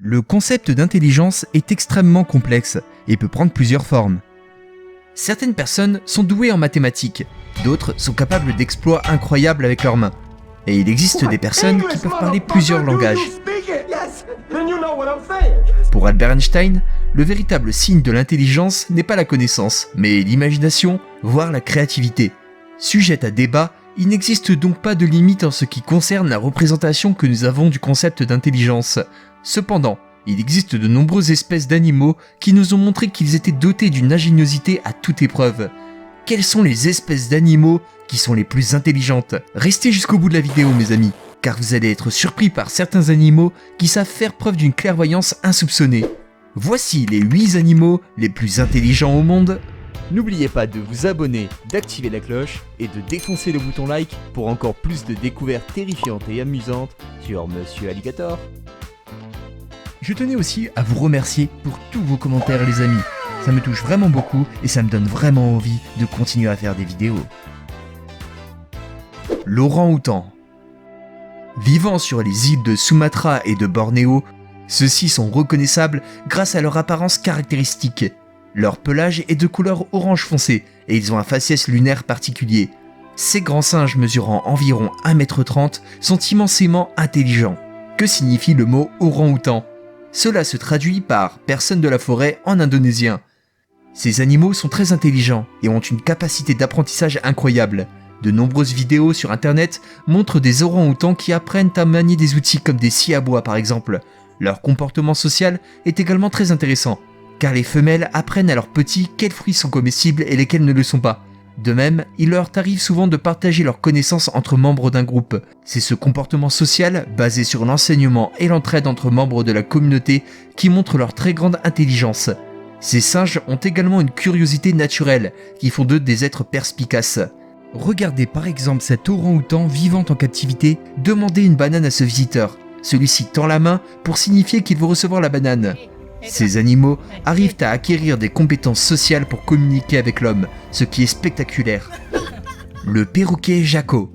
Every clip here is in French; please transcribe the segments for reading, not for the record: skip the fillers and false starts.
Le concept d'intelligence est extrêmement complexe et peut prendre plusieurs formes. Certaines personnes sont douées en mathématiques, d'autres sont capables d'exploits incroyables avec leurs mains. Et il existe des personnes qui peuvent parler plusieurs langages. Pour Albert Einstein, le véritable signe de l'intelligence n'est pas la connaissance, mais l'imagination, voire la créativité. Sujette à débat, il n'existe donc pas de limite en ce qui concerne la représentation que nous avons du concept d'intelligence. Cependant, il existe de nombreuses espèces d'animaux qui nous ont montré qu'ils étaient dotés d'une ingéniosité à toute épreuve. Quelles sont les espèces d'animaux qui sont les plus intelligentes? Restez jusqu'au bout de la vidéo mes amis, car vous allez être surpris par certains animaux qui savent faire preuve d'une clairvoyance insoupçonnée. Voici les 8 animaux les plus intelligents au monde. N'oubliez pas de vous abonner, d'activer la cloche et de défoncer le bouton like pour encore plus de découvertes terrifiantes et amusantes sur Monsieur Alligator. Je tenais aussi à vous remercier pour tous vos commentaires les amis. Ça me touche vraiment beaucoup et ça me donne vraiment envie de continuer à faire des vidéos. L'orang-outan. Vivant sur les îles de Sumatra et de Bornéo, ceux-ci sont reconnaissables grâce à leur apparence caractéristique. Leur pelage est de couleur orange foncé et ils ont un faciès lunaire particulier. Ces grands singes mesurant environ 1,30 m sont immensément intelligents. Que signifie le mot orang-outan? Cela se traduit par « personne de la forêt » en indonésien. Ces animaux sont très intelligents et ont une capacité d'apprentissage incroyable. De nombreuses vidéos sur internet montrent des orang-outans qui apprennent à manier des outils comme des scies à bois par exemple. Leur comportement social est également très intéressant, car les femelles apprennent à leurs petits quels fruits sont comestibles et lesquels ne le sont pas. De même, il leur arrive souvent de partager leurs connaissances entre membres d'un groupe. C'est ce comportement social, basé sur l'enseignement et l'entraide entre membres de la communauté, qui montre leur très grande intelligence. Ces singes ont également une curiosité naturelle, qui font d'eux des êtres perspicaces. Regardez par exemple cet orang-outan vivant en captivité demander une banane à ce visiteur. Celui-ci tend la main pour signifier qu'il veut recevoir la banane. Ces animaux arrivent à acquérir des compétences sociales pour communiquer avec l'homme, ce qui est spectaculaire. Le perroquet Jaco.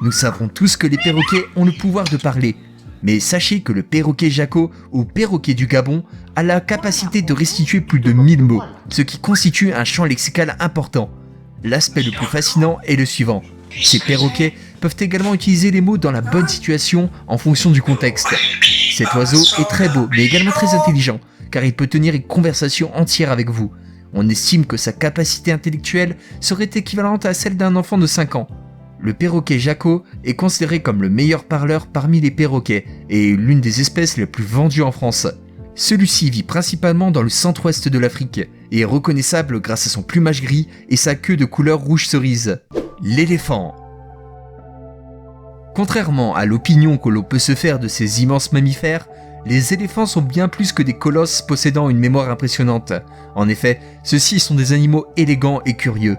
Nous savons tous que les perroquets ont le pouvoir de parler, mais sachez que le perroquet Jaco, ou perroquet du Gabon, a la capacité de restituer plus de 1000 mots, ce qui constitue un champ lexical important. L'aspect le plus fascinant est le suivant. Ces perroquets peuvent également utiliser les mots dans la bonne situation en fonction du contexte. Cet oiseau est très beau, mais également très intelligent, car il peut tenir une conversation entière avec vous. On estime que sa capacité intellectuelle serait équivalente à celle d'un enfant de 5 ans. Le perroquet Jaco est considéré comme le meilleur parleur parmi les perroquets et l'une des espèces les plus vendues en France. Celui-ci vit principalement dans le centre-ouest de l'Afrique et est reconnaissable grâce à son plumage gris et sa queue de couleur rouge cerise. L'éléphant. Contrairement à l'opinion que l'on peut se faire de ces immenses mammifères, les éléphants sont bien plus que des colosses possédant une mémoire impressionnante. En effet, ceux-ci sont des animaux élégants et curieux.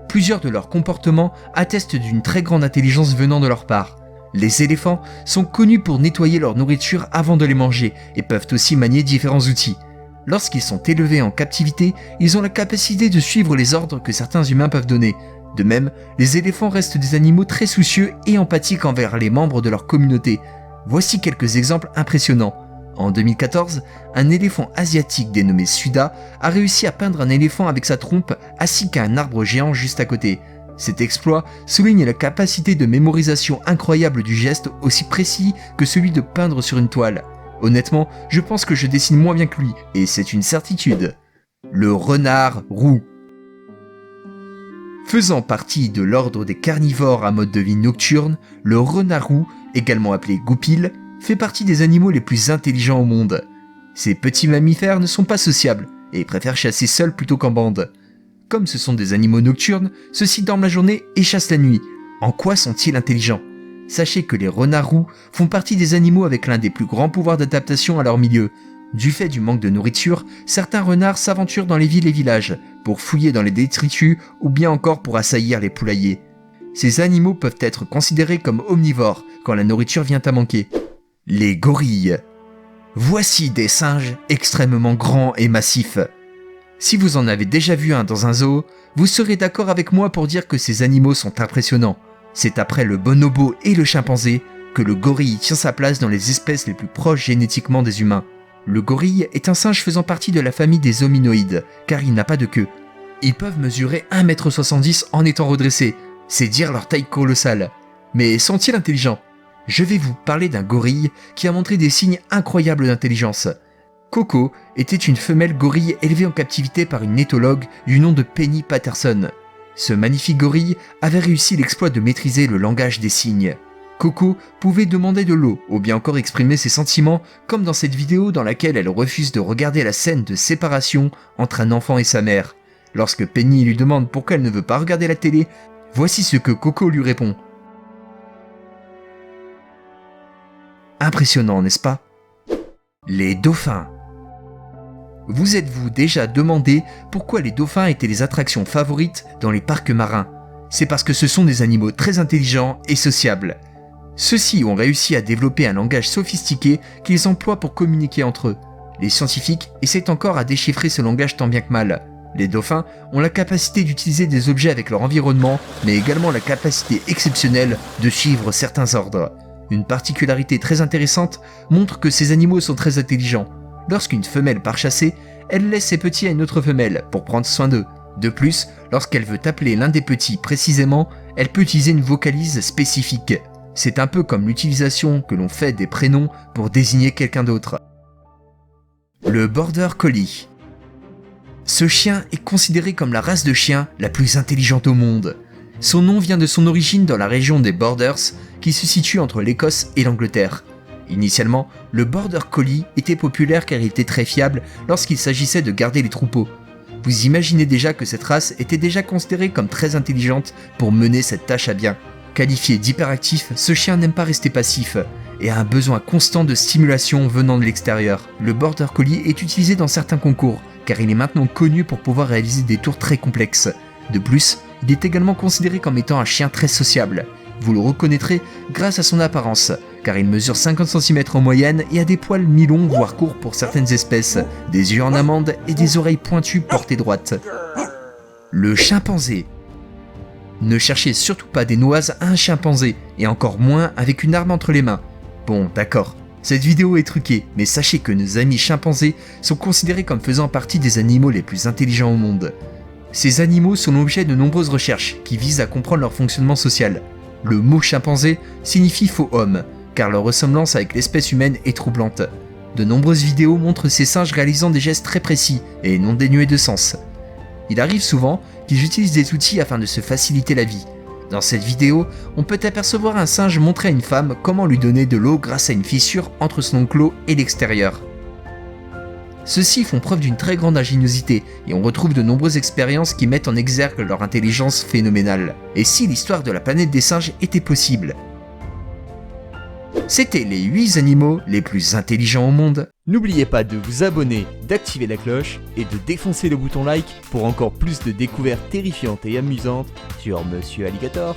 Plusieurs de leurs comportements attestent d'une très grande intelligence venant de leur part. Les éléphants sont connus pour nettoyer leur nourriture avant de les manger et peuvent aussi manier différents outils. Lorsqu'ils sont élevés en captivité, ils ont la capacité de suivre les ordres que certains humains peuvent donner. De même, les éléphants restent des animaux très soucieux et empathiques envers les membres de leur communauté. Voici quelques exemples impressionnants. En 2014, un éléphant asiatique dénommé Suda a réussi à peindre un éléphant avec sa trompe ainsi qu'un arbre géant juste à côté. Cet exploit souligne la capacité de mémorisation incroyable du geste aussi précis que celui de peindre sur une toile. Honnêtement, je pense que je dessine moins bien que lui, et c'est une certitude. Le renard roux. Faisant partie de l'ordre des carnivores à mode de vie nocturne, le renard roux, également appelé goupil, fait partie des animaux les plus intelligents au monde. Ces petits mammifères ne sont pas sociables et préfèrent chasser seuls plutôt qu'en bande. Comme ce sont des animaux nocturnes, ceux-ci dorment la journée et chassent la nuit. En quoi sont-ils intelligents? Sachez que les renards roux font partie des animaux avec l'un des plus grands pouvoirs d'adaptation à leur milieu. Du fait du manque de nourriture, certains renards s'aventurent dans les villes et villages pour fouiller dans les détritus ou bien encore pour assaillir les poulaillers. Ces animaux peuvent être considérés comme omnivores quand la nourriture vient à manquer. Les gorilles. Voici des singes extrêmement grands et massifs. Si vous en avez déjà vu un dans un zoo, vous serez d'accord avec moi pour dire que ces animaux sont impressionnants. C'est après le bonobo et le chimpanzé que le gorille tient sa place dans les espèces les plus proches génétiquement des humains. Le gorille est un singe faisant partie de la famille des hominoïdes, car il n'a pas de queue. Ils peuvent mesurer 1,70 m en étant redressés, c'est dire leur taille colossale. Mais sont-ils intelligents ? Je vais vous parler d'un gorille qui a montré des signes incroyables d'intelligence. Coco était une femelle gorille élevée en captivité par une éthologue du nom de Penny Patterson. Ce magnifique gorille avait réussi l'exploit de maîtriser le langage des signes. Coco pouvait demander de l'eau ou bien encore exprimer ses sentiments, comme dans cette vidéo dans laquelle elle refuse de regarder la scène de séparation entre un enfant et sa mère. Lorsque Penny lui demande pourquoi elle ne veut pas regarder la télé, voici ce que Coco lui répond. Impressionnant, n'est-ce pas ? Les dauphins. Vous êtes-vous déjà demandé pourquoi les dauphins étaient les attractions favorites dans les parcs marins ? C'est parce que ce sont des animaux très intelligents et sociables. Ceux-ci ont réussi à développer un langage sophistiqué qu'ils emploient pour communiquer entre eux. Les scientifiques essaient encore à déchiffrer ce langage tant bien que mal. Les dauphins ont la capacité d'utiliser des objets avec leur environnement, mais également la capacité exceptionnelle de suivre certains ordres. Une particularité très intéressante montre que ces animaux sont très intelligents. Lorsqu'une femelle part chasser, elle laisse ses petits à une autre femelle pour prendre soin d'eux. De plus, lorsqu'elle veut appeler l'un des petits précisément, elle peut utiliser une vocalise spécifique. C'est un peu comme l'utilisation que l'on fait des prénoms pour désigner quelqu'un d'autre. Le Border Collie. Ce chien est considéré comme la race de chien la plus intelligente au monde. Son nom vient de son origine dans la région des Borders, qui se situe entre l'Écosse et l'Angleterre. Initialement, le Border Collie était populaire car il était très fiable lorsqu'il s'agissait de garder les troupeaux. Vous imaginez déjà que cette race était déjà considérée comme très intelligente pour mener cette tâche à bien. Qualifié d'hyperactif, ce chien n'aime pas rester passif et a un besoin constant de stimulation venant de l'extérieur. Le Border Collie est utilisé dans certains concours car il est maintenant connu pour pouvoir réaliser des tours très complexes. De plus, il est également considéré comme étant un chien très sociable. Vous le reconnaîtrez grâce à son apparence, car il mesure 50 cm en moyenne et a des poils mi-longs voire courts pour certaines espèces, des yeux en amande et des oreilles pointues portées droites. Le chimpanzé. Ne cherchez surtout pas des noises à un chimpanzé, et encore moins avec une arme entre les mains. Bon, d'accord, cette vidéo est truquée, mais sachez que nos amis chimpanzés sont considérés comme faisant partie des animaux les plus intelligents au monde. Ces animaux sont l'objet de nombreuses recherches qui visent à comprendre leur fonctionnement social. Le mot chimpanzé signifie faux homme, car leur ressemblance avec l'espèce humaine est troublante. De nombreuses vidéos montrent ces singes réalisant des gestes très précis et non dénués de sens. Il arrive souvent qu'ils utilisent des outils afin de se faciliter la vie. Dans cette vidéo, on peut apercevoir un singe montrer à une femme comment lui donner de l'eau grâce à une fissure entre son enclos et l'extérieur. Ceux-ci font preuve d'une très grande ingéniosité et on retrouve de nombreuses expériences qui mettent en exergue leur intelligence phénoménale. Et si l'histoire de la planète des singes était possible ? C'était les 8 animaux les plus intelligents au monde. N'oubliez pas de vous abonner, d'activer la cloche et de défoncer le bouton like pour encore plus de découvertes terrifiantes et amusantes sur Monsieur Alligator.